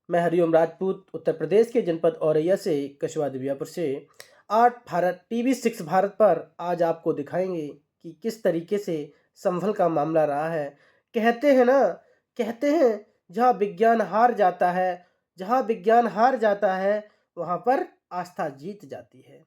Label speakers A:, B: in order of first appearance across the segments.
A: मैं हरिओम राजपूत उत्तर प्रदेश के जनपद औरैया से कछुआ दिव्यापुर से 8 भारत TV6 भारत पर आज आपको दिखाएंगे कि किस तरीके से संभल का मामला रहा है। कहते हैं जहाँ विज्ञान हार जाता है, वहाँ पर आस्था जीत जाती है।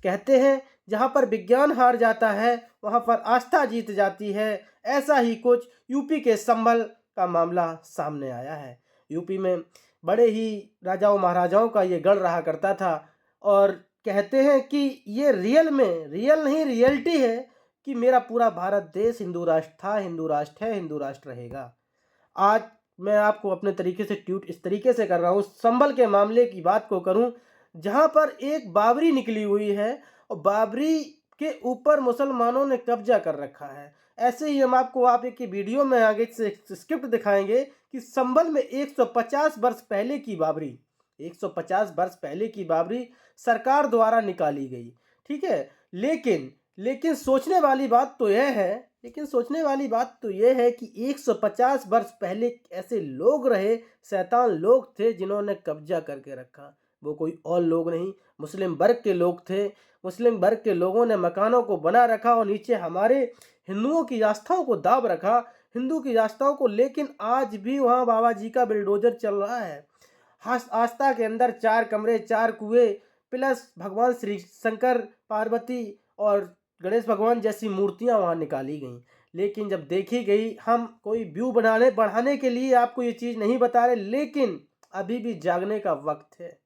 A: कहते हैं जहाँ पर विज्ञान हार जाता है वहाँ पर आस्था जीत जाती है। ऐसा ही कुछ यूपी के संभल का मामला सामने आया है। यूपी में बड़े ही राजाओं महाराजाओं का ये गढ़ रहा करता था और कहते हैं कि ये रियल नहीं रियलिटी है कि मेरा पूरा भारत देश हिंदू राष्ट्र था, हिंदू राष्ट्र है, हिंदू राष्ट्र रहेगा। आज मैं आपको अपने तरीके से ट्वीट इस तरीके से कर रहा हूँ, संभल के मामले की बात को करूँ जहाँ पर एक बाबरी निकली हुई है और बाबरी के ऊपर मुसलमानों ने कब्जा कर रखा है। ऐसे ही हम आपको एक वीडियो में आगे से स्क्रिप्ट दिखाएंगे कि संभल में 150 वर्ष पहले की बाबरी सरकार द्वारा निकाली गई, ठीक है। लेकिन सोचने वाली बात तो यह है कि 150 वर्ष पहले ऐसे लोग रहे, शैतान लोग थे जिन्होंने कब्जा करके रखा। वो कोई और लोग नहीं, मुस्लिम वर्ग के लोग थे। मुस्लिम वर्ग के लोगों ने मकानों को बना रखा और नीचे हमारे हिंदुओं की आस्थाओं को दाब रखा, लेकिन आज भी वहाँ बाबा जी का बिल्डोजर चल रहा है। आस्था के अंदर 4 कमरे, 4 कुएं प्लस भगवान श्री शंकर, पार्वती और गणेश भगवान जैसी मूर्तियां वहाँ निकाली गई। लेकिन जब देखी गई, हम कोई व्यू बढ़ाने के लिए आपको ये चीज़ नहीं बता रहे, लेकिन अभी भी जागने का वक्त है।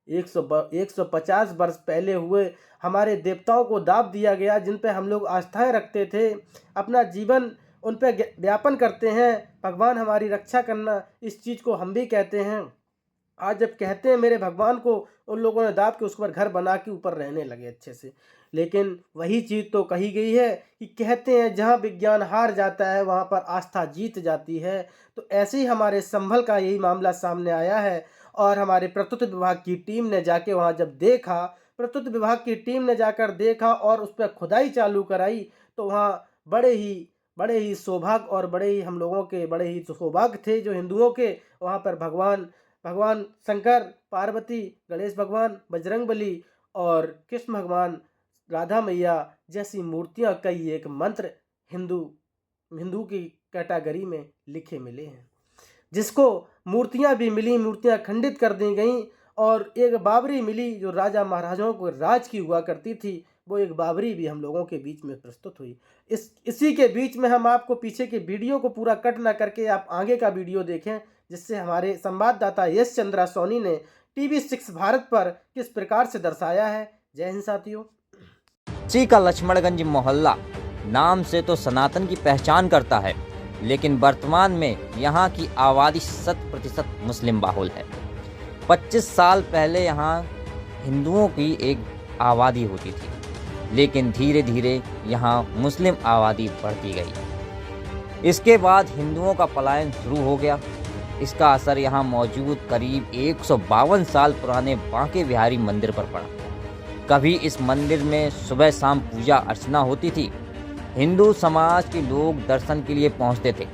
A: 150 वर्ष पहले हुए हमारे देवताओं को दाब दिया गया, जिन पे हम लोग आस्थाएं रखते थे, अपना जीवन उन पे व्यापन करते हैं। भगवान हमारी रक्षा करना, इस चीज़ को हम भी कहते हैं। आज जब कहते हैं मेरे भगवान को, उन लोगों ने दाब के उस पर घर बना के ऊपर रहने लगे अच्छे से। लेकिन वही चीज़ तो कही गई है कि कहते हैं जहाँ विज्ञान हार जाता है वहाँ पर आस्था जीत जाती है। तो ऐसे ही हमारे संभल का यही मामला सामने आया है और हमारे प्रत्युत विभाग की टीम ने जाके वहाँ जब देखा, और उस पर खुदाई चालू कराई, तो वहाँ बड़े ही सौभाग्य और बड़े ही हम लोगों के बड़े ही सौभाग्य थे जो हिंदुओं के। वहाँ पर भगवान शंकर, पार्वती, गणेश भगवान, बजरंगबली और कृष्ण भगवान, राधा मैया जैसी मूर्तियाँ, कई एक मंत्र हिंदू की कैटेगरी में लिखे मिले हैं। जिसको मूर्तियाँ भी मिली, मूर्तियाँ खंडित कर दी गईं और एक बाबरी मिली जो राजा महाराजाओं को राज की हुआ करती थी, वो एक बाबरी भी हम लोगों के बीच में प्रस्तुत हुई। इसी के बीच में हम आपको पीछे के वीडियो को पूरा कट ना करके आप आगे का वीडियो देखें, जिससे हमारे संवाददाता यश चंद्रा सोनी ने TV6 भारत पर किस प्रकार से दर्शाया है। जय हिंद साथियों।
B: ची का लक्ष्मणगंज मोहल्ला नाम से तो सनातन की पहचान करता है, लेकिन वर्तमान में यहाँ की आबादी 100% मुस्लिम बाहुल है। 25 साल पहले यहाँ हिंदुओं की एक आबादी होती थी, लेकिन धीरे धीरे यहाँ मुस्लिम आबादी बढ़ती गई। इसके बाद हिंदुओं का पलायन शुरू हो गया। इसका असर यहाँ मौजूद करीब 152 साल पुराने बांके बिहारी मंदिर पर पड़ा। कभी इस मंदिर में सुबह शाम पूजा अर्चना होती थी। हिंदू समाज के लोग दर्शन के लिए पहुंचते थे।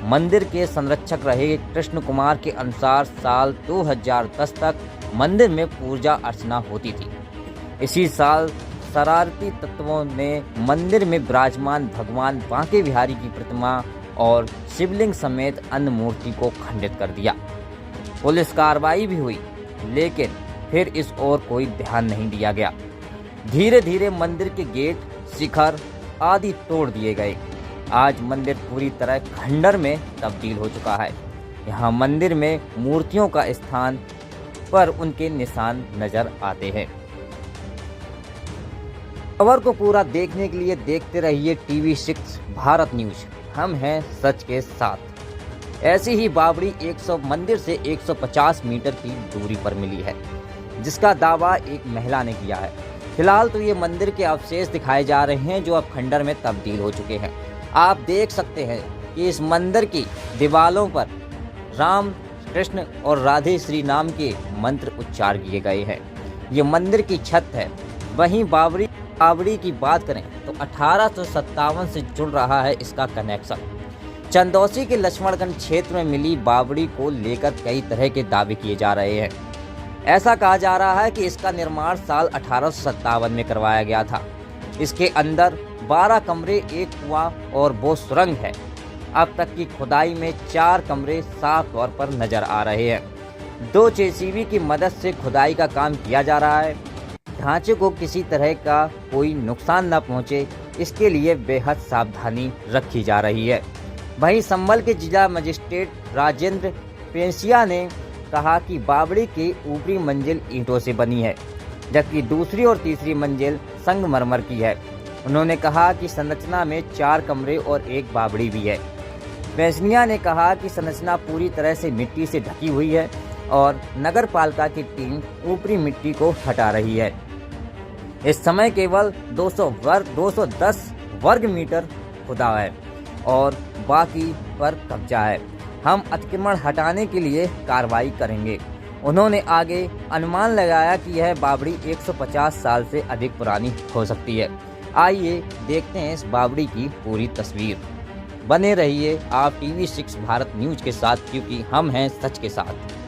B: मंदिर के संरक्षक रहे कृष्ण कुमार के अनुसार साल 2010 तक मंदिर में पूजा अर्चना होती थी। इसी साल शरारती तत्वों ने मंदिर में विराजमान भगवान बांके बिहारी की प्रतिमा और शिवलिंग समेत अन्य मूर्ति को खंडित कर दिया। पुलिस कार्रवाई भी हुई, लेकिन फिर इस ओर कोई ध्यान नहीं दिया गया। धीरे धीरे मंदिर के गेट, शिखर आदि तोड़ दिए गए। आज मंदिर पूरी तरह खंडर में तब्दील हो चुका है। यहाँ मंदिर में मूर्तियों का स्थान पर उनके निशान नजर आते हैं। खबर को पूरा देखने के लिए देखते रहिए TV6 भारत न्यूज। हम हैं सच के साथ। ऐसी ही बाबरी मंदिर से 150 मीटर की दूरी पर मिली है, जिसका दावा एक महिला ने किया है। फिलहाल तो ये मंदिर के अवशेष दिखाए जा रहे हैं जो अब खंडर में तब्दील हो चुके हैं। आप देख सकते हैं कि इस मंदिर की दीवारों पर राम, कृष्ण और राधे श्री नाम के मंत्र उच्चार किए गए हैं। ये मंदिर की छत है। वहीं बाबरी की बात करें तो 1857 से जुड़ रहा है इसका कनेक्शन। चंदौसी के लक्ष्मणगंज क्षेत्र में मिली बावड़ी को लेकर कई तरह के दावे किए जा रहे हैं। ऐसा कहा जा रहा है कि इसका निर्माण साल 1857 में करवाया गया था। इसके अंदर 12 कमरे, एक कुआं और 2 सुरंग है। अब तक की खुदाई में 4 कमरे साफ तौर पर नजर आ रहे हैं। 2 जेसीबी की मदद से खुदाई का काम किया जा रहा है। ढांचे को किसी तरह का कोई नुकसान न पहुंचे, इसके लिए बेहद सावधानी रखी जा रही है। वहीं संभल के जिला मजिस्ट्रेट राजेंद्र पेंसिया ने कहा कि बावड़ी की ऊपरी मंजिल ईंटों से बनी है, जबकि दूसरी और तीसरी मंजिल संगमरमर की है। उन्होंने कहा कि संरचना में 4 कमरे और 1 बावड़ी भी है। पेंसिया ने कहा कि संरचना पूरी तरह से मिट्टी से ढकी हुई है और नगर पालिका की टीम ऊपरी मिट्टी को हटा रही है। इस समय केवल 210 वर्ग मीटर खुदा है और बाकी पर कब्जा है। हम अतिक्रमण हटाने के लिए कार्रवाई करेंगे। उन्होंने आगे अनुमान लगाया कि यह बावड़ी 150 साल से अधिक पुरानी हो सकती है। आइए देखते हैं इस बावड़ी की पूरी तस्वीर। बने रहिए आप TV6 भारत न्यूज के साथ, क्योंकि हम हैं सच के साथ।